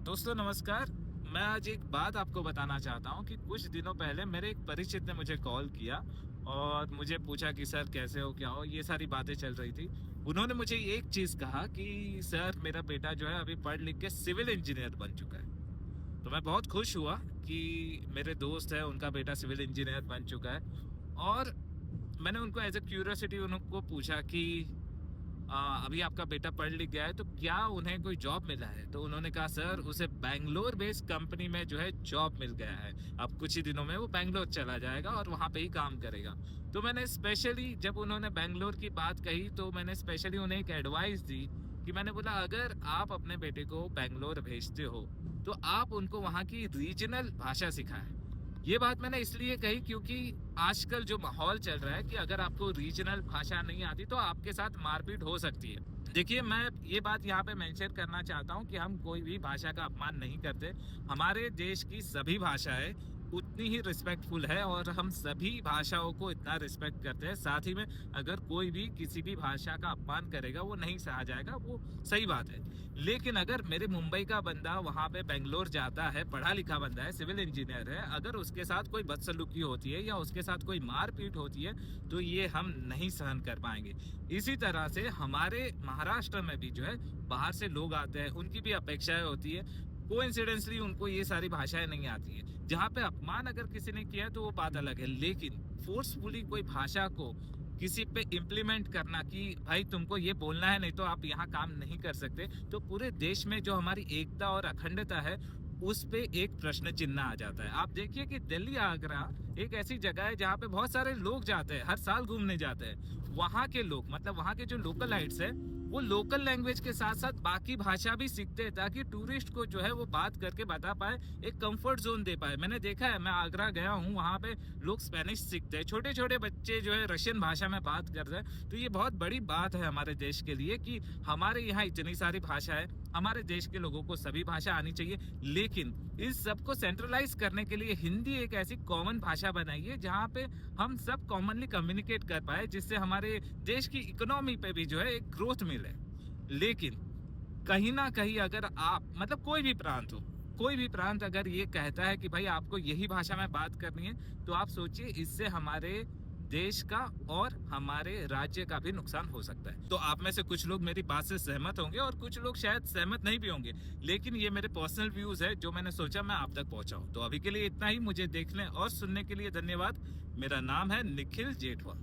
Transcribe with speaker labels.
Speaker 1: दोस्तों नमस्कार। मैं आज एक बात आपको बताना चाहता हूँ कि कुछ दिनों पहले मेरे एक परिचित ने मुझे कॉल किया और मुझे पूछा कि सर कैसे हो, क्या हो, ये सारी बातें चल रही थी। उन्होंने मुझे एक चीज़ कहा कि सर मेरा बेटा जो है अभी पढ़ लिख के सिविल इंजीनियर बन चुका है। तो मैं बहुत खुश हुआ कि मेरे दोस्त है उनका बेटा सिविल इंजीनियर बन चुका है। और मैंने उनको एज ए क्यूरियोसिटी उनको पूछा कि अभी आपका बेटा पढ़ लिख गया है तो क्या उन्हें कोई जॉब मिला है। तो उन्होंने कहा सर उसे बैंगलोर बेस्ड कंपनी में जो है जॉब मिल गया है। अब कुछ ही दिनों में वो बैंगलोर चला जाएगा और वहाँ पे ही काम करेगा। तो मैंने स्पेशली जब उन्होंने बैंगलोर की बात कही तो मैंने स्पेशली उन्हें एक एडवाइस दी कि मैंने बोला अगर आप अपने बेटे को बैंगलोर भेजते हो तो आप उनको वहाँ की रीजनल भाषा सिखाएं। ये बात मैंने इसलिए कही क्योंकि आजकल जो माहौल चल रहा है कि अगर आपको रीजनल भाषा नहीं आती तो आपके साथ मारपीट हो सकती है। देखिए मैं ये बात यहाँ पे मेंशन करना चाहता हूँ कि हम कोई भी भाषा का अपमान नहीं करते। हमारे देश की सभी भाषाएं उतनी ही रिस्पेक्टफुल है और हम सभी भाषाओं को इतना रिस्पेक्ट करते हैं। साथ ही में अगर कोई भी किसी भी भाषा का अपमान करेगा वो नहीं सहा जाएगा, वो सही बात है। लेकिन अगर मेरे मुंबई का बंदा वहां पे बेंगलोर जाता है, पढ़ा लिखा बंदा है, सिविल इंजीनियर है, अगर उसके साथ कोई बदसलूकी होती है या उसके साथ कोई मारपीट होती है तो ये हम नहीं सहन कर पाएंगे। इसी तरह से हमारे महाराष्ट्र में भी जो है बाहर से लोग आते हैं, उनकी भी अपेक्षाएं होती है। कोइंसिडेंसली उनको ये सारी भाषाएं नहीं आती है। जहाँ पे अपमान अगर किसी ने किया तो वो बात अलग है, लेकिन फोर्सफुली कोई भाषा को किसी पे इम्प्लीमेंट करना कि भाई तुमको ये बोलना है नहीं तो आप यहाँ काम नहीं कर सकते, तो पूरे देश में जो हमारी एकता और अखंडता है उस पे एक प्रश्न चिन्ह आ जाता है। आप देखिए कि दिल्ली आगरा एक ऐसी जगह है जहाँ पे बहुत सारे लोग जाते हैं, हर साल घूमने जाते हैं। वहाँ के लोग मतलब वहाँ के जो लोकलाइट्स है वो लोकल लैंग्वेज के साथ साथ बाकी भाषा भी सीखते हैं ताकि टूरिस्ट को जो है वो बात करके बता पाए, एक कंफर्ट जोन दे पाए। मैंने देखा है, मैं आगरा गया हूँ, वहाँ पे लोग स्पेनिश सीखते हैं, छोटे छोटे बच्चे जो है रशियन भाषा में बात करते हैं। तो ये बहुत बड़ी बात है हमारे देश के लिए कि हमारे यहाँ इतनी सारी भाषा है। हमारे देश के लोगों को सभी भाषा आनी चाहिए, लेकिन इस सबको सेंट्रलाइज करने के लिए हिंदी एक ऐसी कॉमन भाषा बनाइए जहाँ पे हम सब कॉमनली कम्युनिकेट कर पाए, जिससे हमारे देश की इकोनॉमी पे भी जो है एक ग्रोथ मिले। लेकिन कहीं ना कहीं अगर आप मतलब कोई भी प्रांत हो, कोई भी प्रांत अगर ये कहता है कि भाई आपको यही भाषा में बात करनी है, तो आप सोचिए इससे हमारे देश का और हमारे राज्य का भी नुकसान हो सकता है। तो आप में से कुछ लोग मेरी बात से सहमत होंगे और कुछ लोग शायद सहमत नहीं भी होंगे, लेकिन ये मेरे पर्सनल व्यूज है जो मैंने सोचा मैं आप तक पहुंचाऊं। तो अभी के लिए इतना ही। मुझे देखने और सुनने के लिए धन्यवाद। मेरा नाम है निखिल जेठवा।